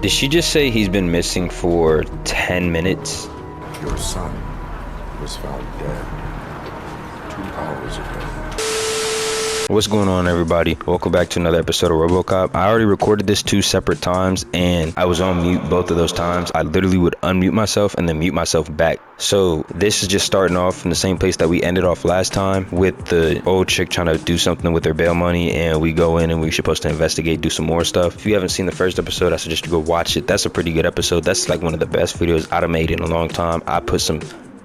Did she just say he's been missing for 10 minutes? Your son was found dead 2 hours ago. What's going on, everybody? Welcome back to another episode of RoboCop. I already recorded this 2 separate times and I was on mute both of those times. I literally would unmute myself and then mute myself back. So this is just starting off in the same place that we ended off last time, with the old chick trying to do something with her bail money, and we go in and we're supposed to investigate, do some more stuff. If you haven't seen the first episode, I suggest you go watch it. That's a pretty good episode. That's like one of the best videos I've made in a long time. I put some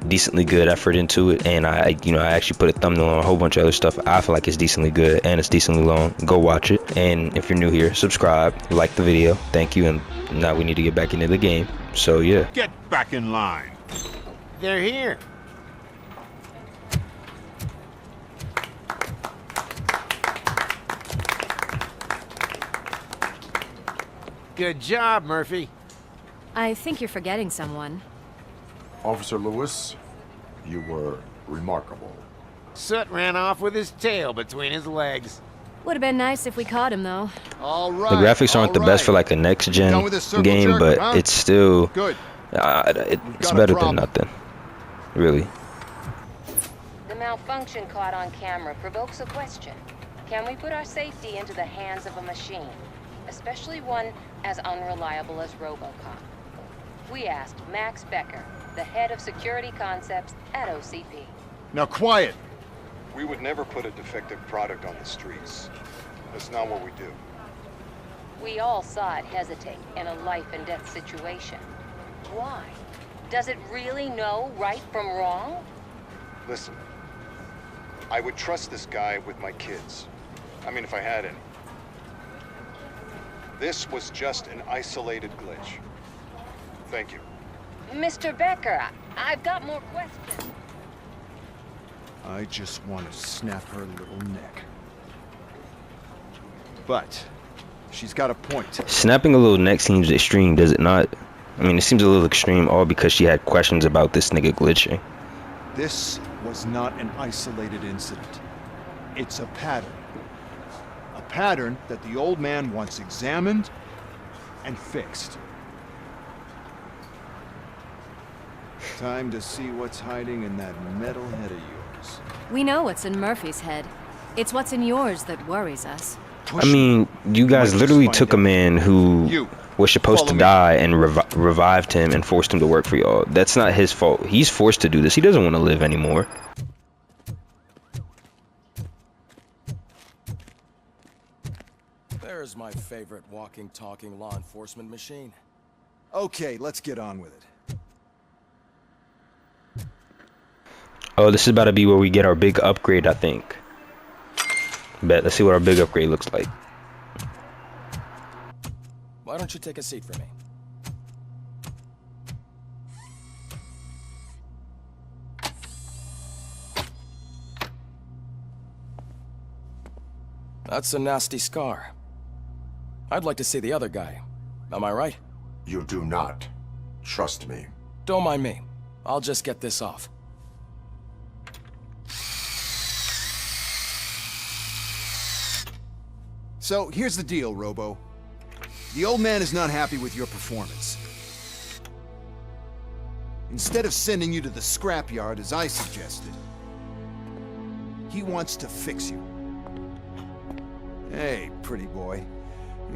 decently good effort into it, and I actually put a thumbnail on a whole bunch of other stuff. I feel like it's decently good and it's decently long. Go watch it. And if you're new here, subscribe, like the video. Thank you. And now we need to get back into the game. So yeah, get back in line. They're here. Good job, Murphy. I think you're forgetting someone. Officer Lewis, you were remarkable. Soot ran off with his tail between his legs. Would have been nice if we caught him, though. the graphics aren't the best for like a next gen game, but it's still Good. It's better than nothing, really. The malfunction caught on camera provokes a question. Can we put our safety into the hands of a machine, especially one as unreliable as RoboCop? We asked Max Becker, the head of security concepts at OCP. Now quiet. We would never put a defective product on the streets. That's not what we do. We all saw it hesitate in a life and death situation. Why? Does it really know right from wrong? Listen, I would trust this guy with my kids. I mean, if I had any. This was just an isolated glitch. Thank you. Mr. Becker, I've got more questions. I just want to snap her little neck. But she's got a point. Snapping a little neck seems extreme, does it not? I mean, it seems a little extreme, all because she had questions about this nigga glitching. This was not an isolated incident. It's a pattern. A pattern that the old man wants examined and fixed. Time to see what's hiding in that metal head of yours. We know what's in Murphy's head. It's what's in yours that worries us. I mean, you guys literally took a man who was supposed to die and revived him and forced him to work for y'all. That's not his fault. He's forced to do this. He doesn't want to live anymore. There's my favorite walking, talking law enforcement machine. Okay, let's get on with it. Oh, this is about to be where we get our big upgrade, I think. Bet. Let's see what our big upgrade looks like. Why don't you take a seat for me? That's a nasty scar. I'd like to see the other guy. Am I right? You do not. Trust me. Don't mind me. I'll just get this off. So, here's the deal, Robo. The old man is not happy with your performance. Instead of sending you to the scrapyard as I suggested, he wants to fix you. Hey, pretty boy.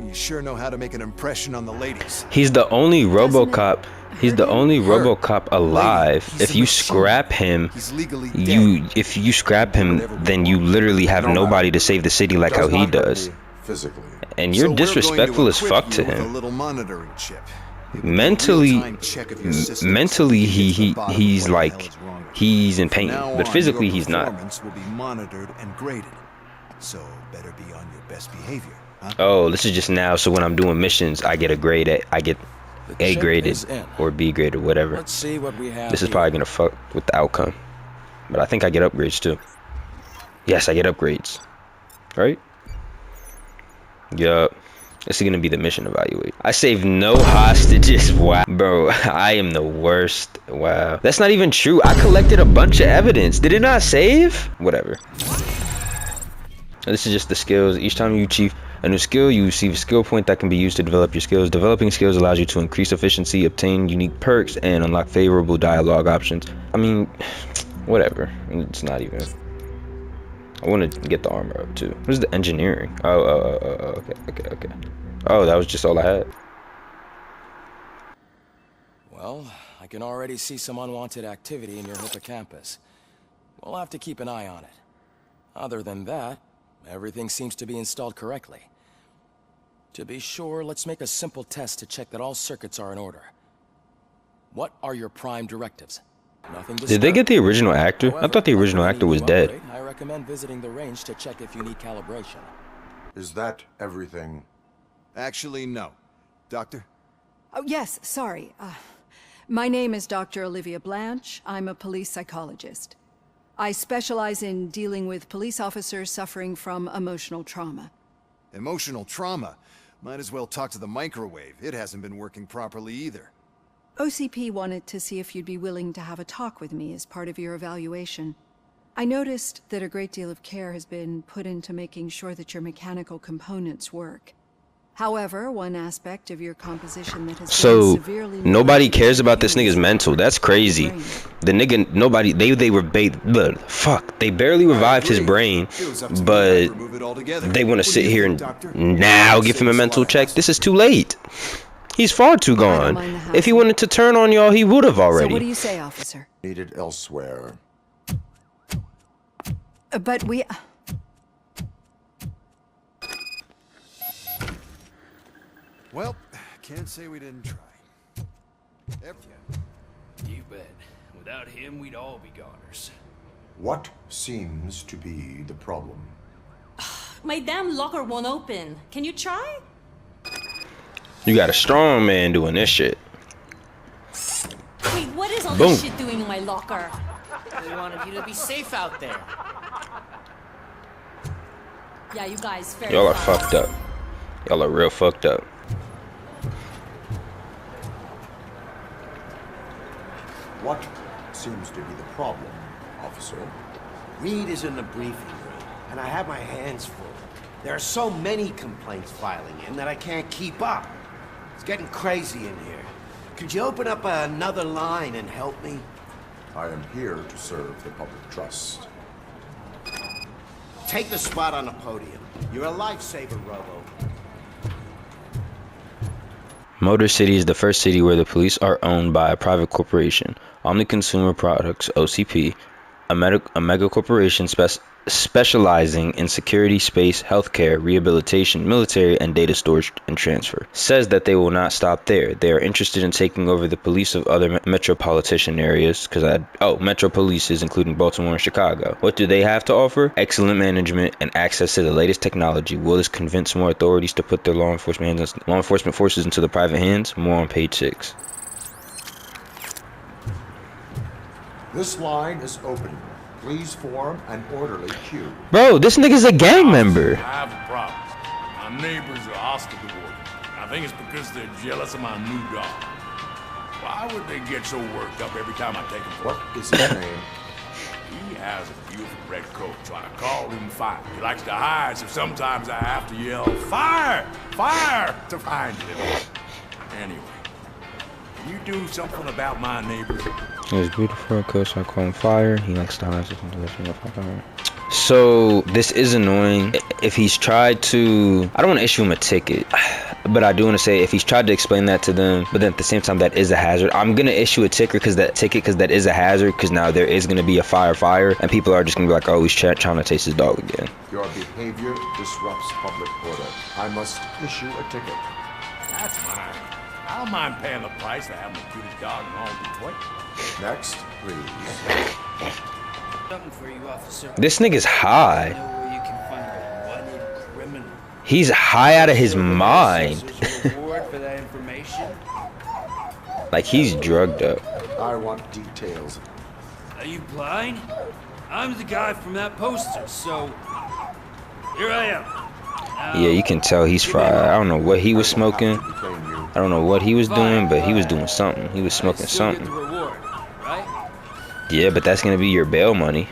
You sure know how to make an impression on the ladies. He's the only RoboCop. He's the only RoboCop alive. If you scrap him, if you scrap him, then you literally have nobody to save the city like how he does. Physically. And you're disrespectful as fuck to him. Mentally, he's like, he's in pain, but phically he's not. Will be monitored and graded. So better be on your best behavior. Oh, this is just now, so when I'm doing missions, I get a grade at, I get A graded or B graded, whatever. Let's see what we have. This is probably gonna fuck with the outcome, but I think I get upgrades too. Yes, I get upgrades, right? Yup. This is gonna be the mission evaluate. I saved no hostages. Wow, bro, I am the worst. Wow, that's not even true. I collected a bunch of evidence. Did it not save? Whatever. This is just the skills. Each time you achieve A new skill, you receive a skill point that can be used to develop your skills. Developing skills allows you to increase efficiency, obtain unique perks, and unlock favorable dialogue options. I mean, whatever. It's not even... I want to get the armor up too. What is the engineering? Okay. Oh, that was just all I had. Well, I can already see some unwanted activity in your hippocampus. We'll have to keep an eye on it. Other than that, everything seems to be installed correctly. To be sure, let's make a simple test to check that all circuits are in order. What are your prime directives? Nothing Did they get the original actor? I thought the original actor was dead. I recommend visiting the range to check if you need calibration. Is that everything? Actually, no. Doctor? Oh, yes, sorry. My name is Dr. Olivia Blanche. I'm a police psychologist. I specialize in dealing with police officers suffering from emotional trauma. Emotional trauma? Might as well talk to the microwave. It hasn't been working properly either. OCP wanted to see if you'd be willing to have a talk with me as part of your evaluation. I noticed that a great deal of care has been put into making sure that your mechanical components work. However, one aspect of your composition that has been severely... nobody cares about this nigga's mental. That's crazy. The nigga, nobody, they they barely revived his brain, but they want to sit here and now give him a mental check. This is too late. He's far too gone. If he wanted to turn on y'all, he would have already. So what do you say, officer? Needed elsewhere. But we... Well, can't say we didn't try. You bet. Without him, we'd all be goners. What seems to be the problem? My damn locker won't open. Can you try? You got a strong man doing this shit. Wait, what is all Boom. this shit doing in my locker? They wanted you to be safe out there. Yeah, you guys, fair Y'all are enough. fucked up. Y'all are real fucked up. What seems to be the problem, officer? Reed is in the briefing room, and I have my hands full. There are so many complaints filing in that I can't keep up. It's getting crazy in here. Could you open up another line and help me? I am here to serve the public trust. Take the spot on the podium. You're a lifesaver, Robo. Motor City is the first city where the police are owned by a private corporation, Omni Consumer Products (OCP), a mega corporation specializing in security, space, healthcare, rehabilitation, military, and data storage and transfer. Says that they will not stop there. They are interested in taking over the police of other metropolitan areas, metro polices including Baltimore and Chicago. What do they have to offer? Excellent management and access to the latest technology. Will this convince more authorities to put their law enforcement forces into the private hands? More on page 6. This line is open. Please form an orderly queue. Bro, this nigga's a gang member. I have a problem. My neighbors are hostile toward me. I think it's because they're jealous of my new dog. Why would they get so worked up every time I take him for What is his name? He has a beautiful red coat, so I called him Fire. He likes to hide, so sometimes I have to yell, "Fire! Fire!" to find him. Anyway, can you do something about my neighbors? He's beautiful, so I call him Fire. He likes to hide. So this is annoying. If he's tried to, I don't want to issue him a ticket, but I do want to say if he's tried to explain that to them, but then at the same time that is a hazard, I'm gonna issue a ticket because that is a hazard, because now there is gonna be a fire, and people are just gonna be like, oh, he's trying to taste his dog again. Your behavior disrupts public order. I must issue a ticket. That's mine. I don't mind paying the price to have the cutest dog in all Detroit. Next, please. Something for you, officer. This nigga's high. Know where you can find a wanted criminal. He's high out of his mind. Reward for that information. Like he's drugged up. I want details. Are you blind? I'm the guy from that poster, so here I am. Now, Yeah, you can tell he's fried. I don't know what he was smoking. I don't know what he was doing, but he was doing something. He was smoking still get something. the reward, right? Yeah, but that's gonna be your bail money.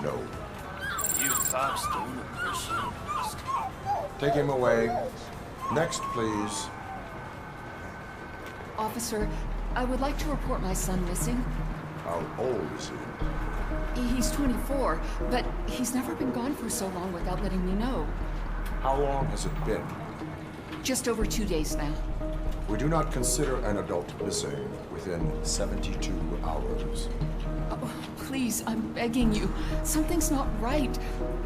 No. You cops don't appreciate honesty. Take him away. Next, please. Officer, I would like to report my son missing. How old is he? He's 24, but he's never been gone for so long without letting me know. How long has it been? Just over 2 days now. We do not consider an adult missing within 72 hours. Oh, please, I'm begging you. Something's not right.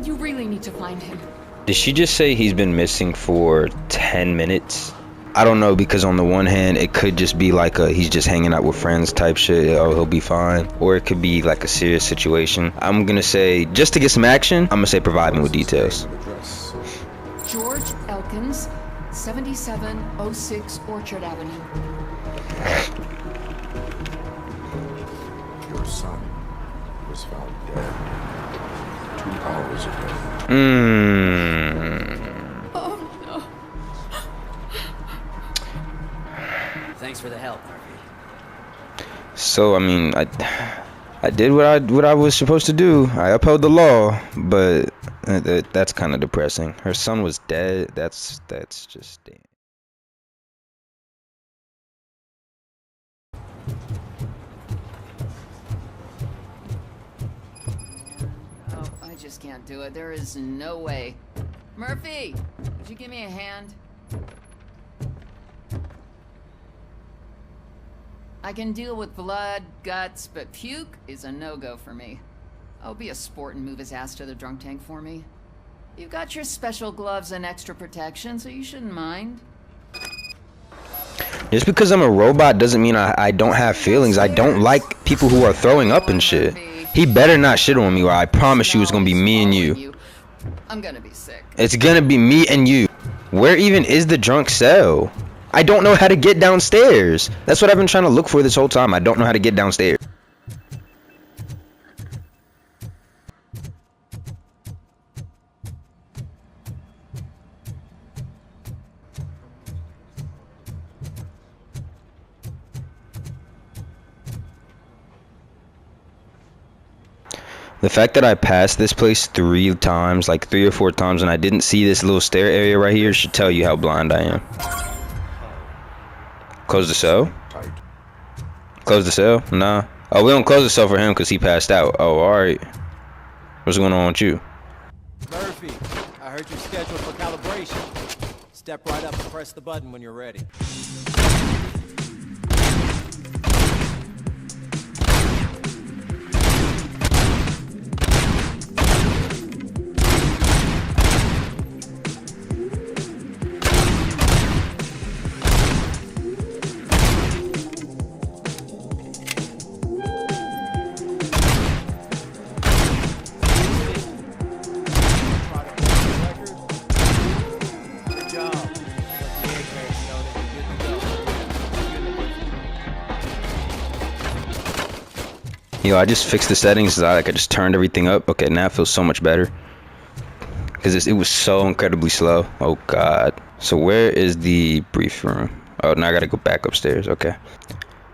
You really need to find him. Did she just say he's been missing for 10 minutes? I don't know, because on the one hand, it could just be like he's just hanging out with friends type shit. Oh, he'll be fine. Or it could be like a serious situation. I'm gonna say, just to get some action, I'm gonna say provide me with details. George Elkins, 7706 Orchard Avenue. Your son was found dead 2 hours ago. Oh, no. Thanks for the help, Murphy. So I mean, I did what I was supposed to do. I upheld the law, but that's kind of depressing. Her son was dead. That's just damn. Oh, I just can't do it. There is no way. Murphy, would you give me a hand? I can deal with blood, guts, but puke is a no-go for me. I'll be a sport and move his ass to the drunk tank for me. You've got your special gloves and extra protection, so you shouldn't mind. Just because I'm a robot doesn't mean I don't have feelings. I don't like people who are throwing up and shit. He better not shit on me, or I promise you it's gonna be me and you. I'm gonna be sick. It's gonna be me and you. Where even is the drunk cell? I don't know how to get downstairs. That's what I've been trying to look for this whole time. I don't know how to get downstairs. The fact that I passed this place 3 times, like 3 or 4 times, and I didn't see this little stair area right here should tell you how blind I am. Close the cell? Close the cell? Nah. Oh, we don't close the cell for him because he passed out. Oh, alright. What's going on with you? Murphy, I heard you're scheduled for calibration. Step right up and press the button when you're ready. Yo, I just fixed the settings. I just turned everything up. Okay, now it feels so much better. Because it was so incredibly slow. Oh, God. So where is the brief room? Oh, now I got to go back upstairs. Okay.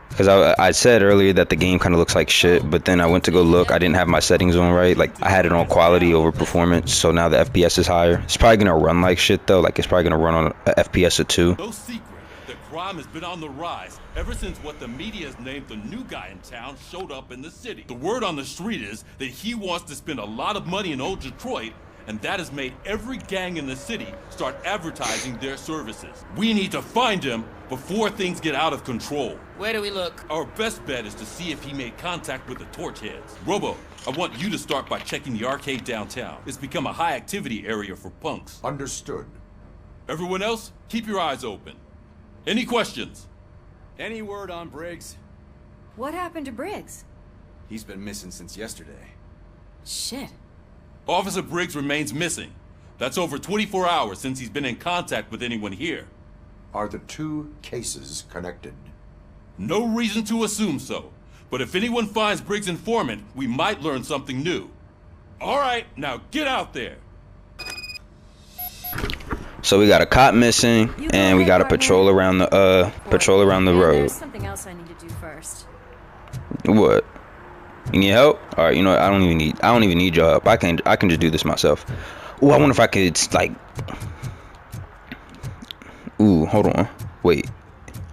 Because I said earlier that the game kind of looks like shit. But then I went to go look. I didn't have my settings on right. Like, I had it on quality over performance. So now the FPS is higher. It's probably going to run like shit, though. Like, it's probably going to run on a FPS of 2. No secret that crime has been on the rise ever since what the media has named the new guy in town showed up in the city. The word on the street is that he wants to spend a lot of money in old Detroit, and that has made every gang in the city start advertising their services. We need to find him before things get out of control. Where do we look? Our best bet is to see if he made contact with the torch heads. Robo, I want you to start by checking the arcade downtown. It's become a high activity area for punks. Understood. Everyone else, keep your eyes open. Any questions? Any word on Briggs? What happened to Briggs? He's been missing since yesterday. Shit. Officer Briggs remains missing. That's over 24 hours since he's been in contact with anyone here. Are the 2 cases connected? No reason to assume so. But if anyone finds Briggs' informant, we might learn something new. All right, now get out there. So we got a cop missing, and we got a patrol around the road. There's something else I need to do first. What? You need help? All right, you know what? I don't even need your help. I can just do this myself. Oh, I wonder if I could like Ooh, hold on. Wait.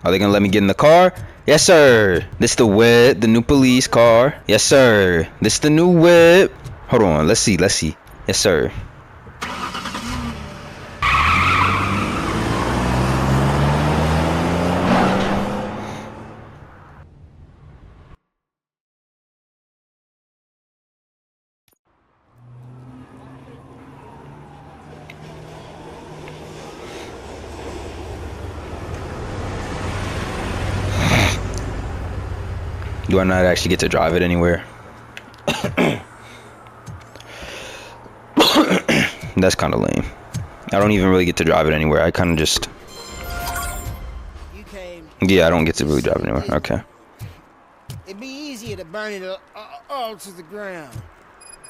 Are they gonna let me get in the car? Yes, sir. This the whip, the new police car. Yes, sir. This the new whip. Hold on. Let's see. Let's see. Yes, sir. Do I not actually get to drive it anywhere? That's kind of lame. I don't even really get to drive it anywhere. I kind of just... Yeah, I don't get to really drive it anywhere. Okay. It'd be easier to burn it all to the ground.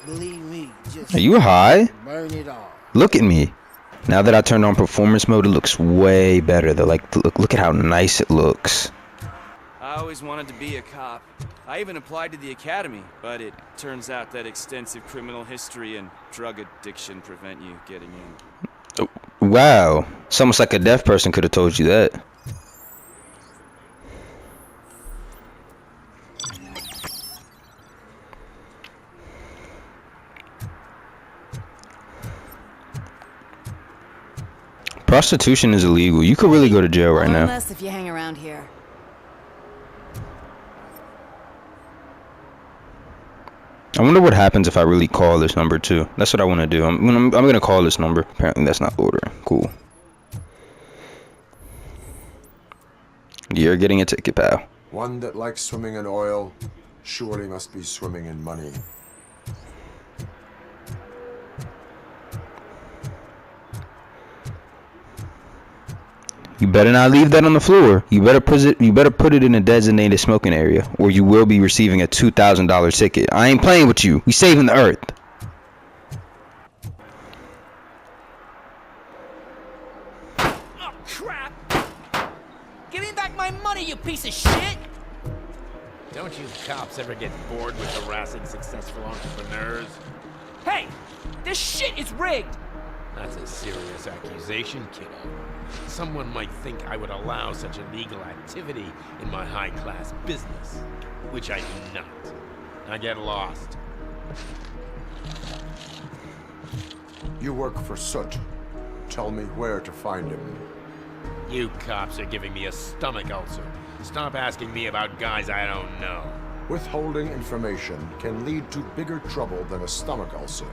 Believe me, just Are you high? burn it all. Look at me. Now that I turned on performance mode, it looks way better. They're like, look at how nice it looks. I always wanted to be a cop. I even applied to the academy, but it turns out that extensive criminal history and drug addiction prevent you getting in. Wow. It's almost like a deaf person could have told you that. Prostitution is illegal. You could really go to jail right now. Unless if you hang around here. I wonder what happens if I really call this number too. That's what I want to do. I'm gonna call this number. Apparently that's not ordering. Cool. You're getting a ticket, pal. One that likes swimming in oil surely must be swimming in money. You better not leave that on the floor. You better put it in a designated smoking area, or you will be receiving a $2,000 ticket. I ain't playing with you. We saving the earth. Oh, crap! Give me back my money, you piece of shit! Don't you cops ever get bored with harassing successful entrepreneurs? Hey! This shit is rigged! That's a serious accusation, kiddo. Someone might think I would allow such illegal activity in my high-class business, which I do not. I get lost. You work for Soot. Tell me where to find him. You cops are giving me a stomach ulcer. Stop asking me about guys I don't know. Withholding information can lead to bigger trouble than a stomach ulcer.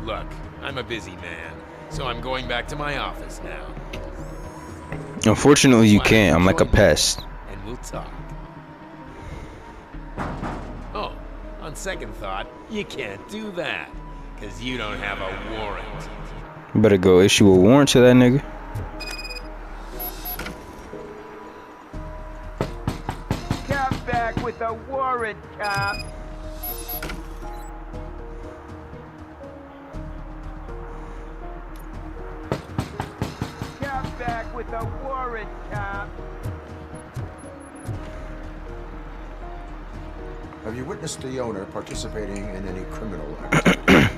Look, I'm a busy man, so I'm going back to my office now. Unfortunately, you can't. I'm like a pest. And we'll talk. Oh, on second thought, you can't do that, because you don't have a warrant. You better go issue a warrant to that nigga. Come back with a warrant, cop. Come back with a warrant, cop. Have you witnessed the owner participating in any criminal activity?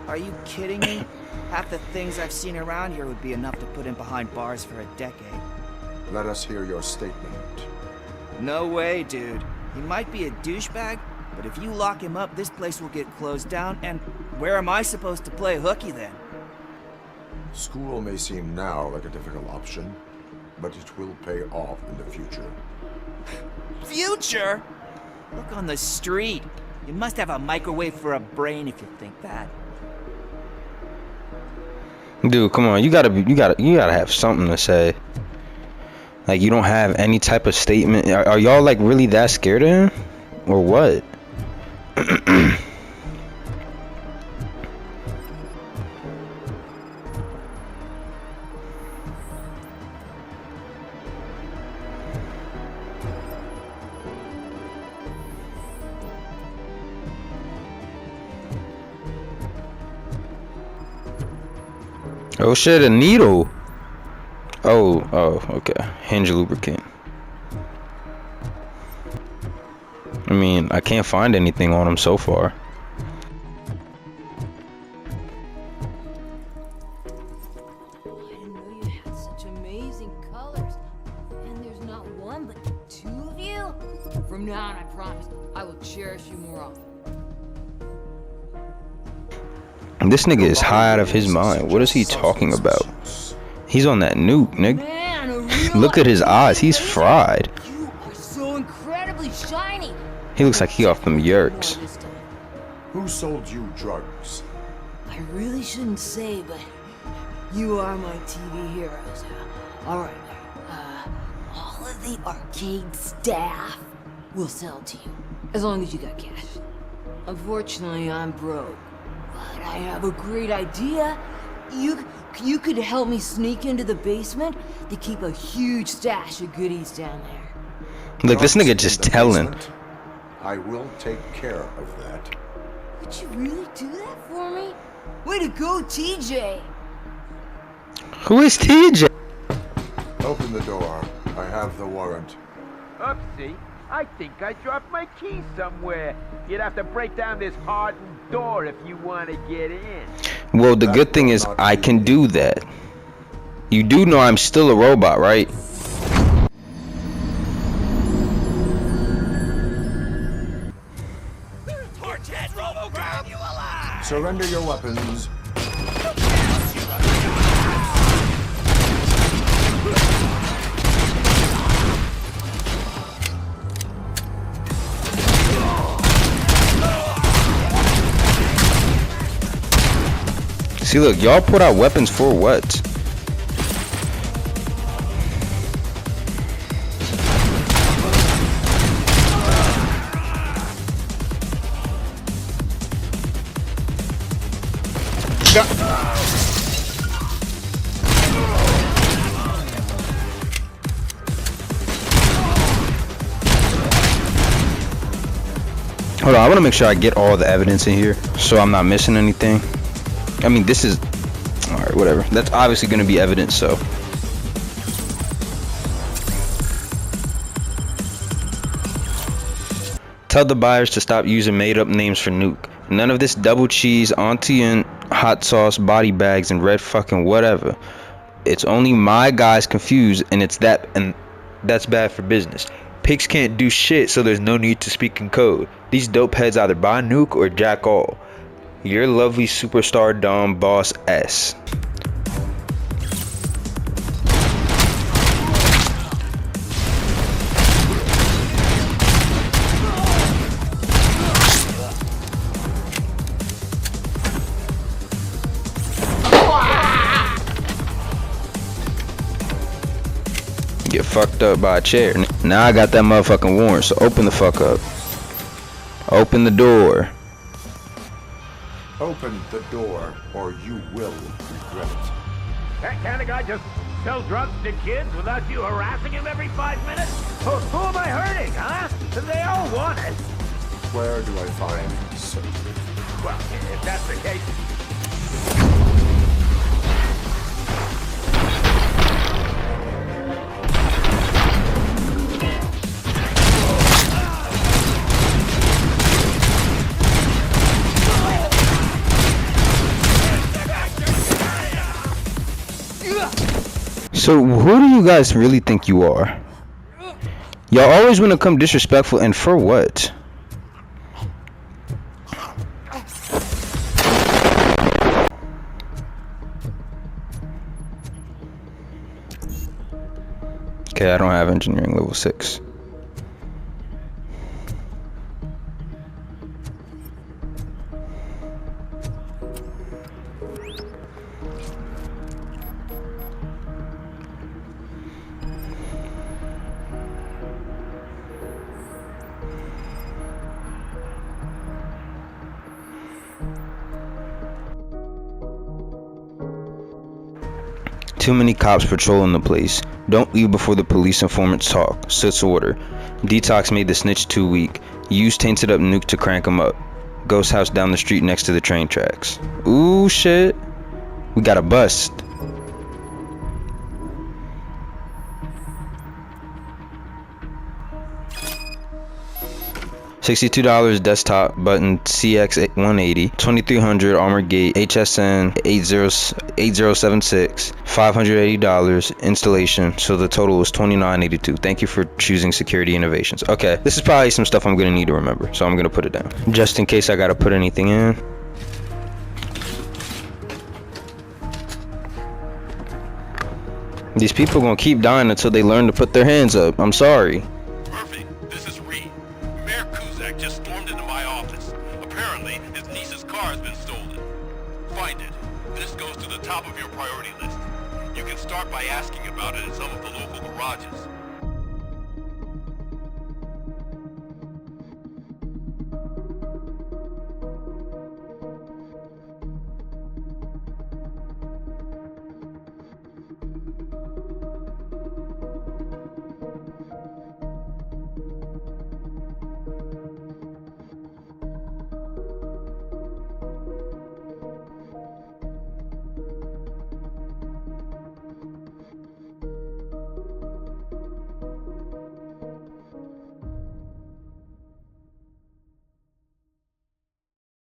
Are you kidding me? Half the things I've seen around here would be enough to put him behind bars for a decade. Let us hear your statement. No way, dude. He might be a douchebag, but if you lock him up, this place will get closed down, and where am I supposed to play hooky then? School may seem now like a difficult option, but it will pay off in the future. Future? Look on the street. You must have a microwave for a brain if you think that. Dude, come on. You gotta have something to say. Like, you don't have any type of statement. Are y'all like really that scared of him, or what? Oh shit, a needle. Oh, okay. Hinge lubricant. I mean, I can't find anything on him so far. I didn't know you had such amazing color. not one, but two of you? From now on, I promise, I will cherish you more often. This nigga is high out of his mind. What is he talking about? He's on that nuke, nigga. Man, a real Look at his eyes. He's fried. You are so incredibly shiny. He looks like he off them yerks. Who sold you drugs? I really shouldn't say, but you are my TV heroes. All right, all of the arcade staff will sell to you, as long as you got cash. Unfortunately, I'm broke, but I have a great idea. You could help me sneak into the basement to keep a huge stash of goodies down there. Look, this nigga just telling. I will take care of that. Would you really do that for me? Way to go, TJ! Who is TJ? Open the door. I have the warrant. Oopsie. I think I dropped my keys somewhere. You'd have to break down this hardened door if you want to get in. Well, the good thing is I can do that. You do know I'm still a robot, right? Torch-head RoboCop! You alive! Surrender your weapons. See, look, y'all put out weapons for what? Hold on, I want to make sure I get all the evidence in here so I'm not missing anything. I mean, this is... Alright, whatever. That's obviously going to be evidence, so... Tell the buyers to stop using made-up names for Nuke. None of this double cheese, auntie and hot sauce, body bags, and red fucking whatever. It's only my guys confused, and that's bad for business. Pigs can't do shit, so there's no need to speak in code. These dope heads either buy Nuke or jack all. Your lovely superstar Dom Boss S. Get fucked up by a chair. Now I got that motherfucking warrant, so open the fuck up. Open the door. Open the door, or you will regret it. That kind of guy just sell drugs to kids without you harassing him every 5 minutes? Who am I hurting, huh? They all want it. Where do I find Soap? Well, if that's the case... So who do you guys really think you are? Y'all always want to come disrespectful, and for what? Okay, I don't have engineering level 6. Too many cops patrolling the place. Don't leave before the police informants talk. Suits order. Detox made the snitch too weak. Use tainted up Nuke to crank him up. Ghost house down the street next to the train tracks. Ooh shit. We got a bust. $62 desktop button CX180, 2300 armored gate HSN 8076, $580 installation. So the total was $29.82. Thank you for choosing Security Innovations. Okay, this is probably some stuff I'm gonna need to remember, so I'm gonna put it down just in case I gotta put anything in. These people gonna keep dying until they learn to put their hands up. I'm sorry.